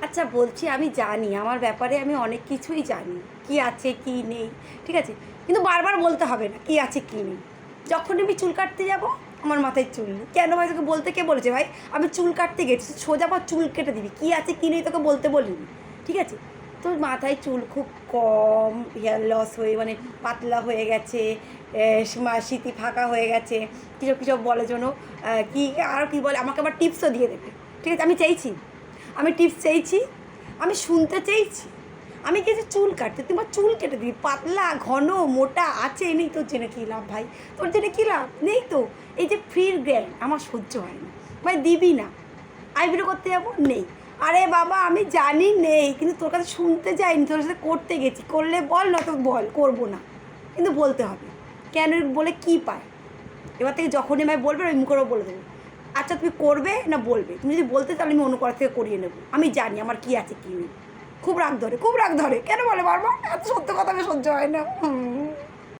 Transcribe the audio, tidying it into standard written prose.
আচ্ছা বলছি আমি জানি আমার ব্যাপারে আমি অনেক কিছুই জানি। কি আছে কি নেই, ঠিক আছে? কিন্তু বারবার বলতে হবে না কি আছে কি নেই। যখনই আমি চুল কাটতে যাবো, আমার মাথায় চুল নেই। কেন ভাই তোকে বলতে কে বলেছে ভাই? আমি চুল কাটতে গেছি, সোজা পা চুল কেটে দিবি। কি আছে কি নেই তোকে বলতে বলিনি, ঠিক আছে? তোর মাথায় চুল খুব কম, হেয়ার লস হয়ে মানে পাতলা হয়ে গেছে, স্মৃতি ফাঁকা হয়ে গেছে, কিসব কিসব বলে জন্য কী আর কী বলে, আমাকে আবার টিপসও দিয়ে দেবে, ঠিক আছে? আমি চাইছি, আমি টিপস চাইছি, আমি শুনতে চাইছি। আমি গেছি চুল কাটতে, তোমার চুল কেটে দিবি। পাতলা ঘন মোটা আছে নেই, তোর জেনে কী লাভ ভাই? তোর জেনে কী লাভ নেই তো। এই যে ফ্রির জ্ঞান আমার সহ্য হয় না ভাই, দিবি না। আইব্রো করতে যাবো, নেই। আরে বাবা আমি জানি নেই, কিন্তু তোর কাছে শুনতে যাইনি, তোর সাথে করতে গেছি। করলে বল, না তো বল করবো না, কিন্তু বলতে হবে। কেন বলে কী পায়? এবার থেকে যখনই আমায় বলবে আমি মুখেরও বলে দেবো, আচ্ছা তুমি করবে না বলবে? তুমি যদি বলতে তাহলে আমি অন্য করার থেকে করিয়ে নেবো। আমি জানি আমার কী আছে কী নেই। খুব রাগ ধরে, খুব রাগ ধরে। কেন বলে বারবার? এত সত্য কথা আমি সহ্য হয় না।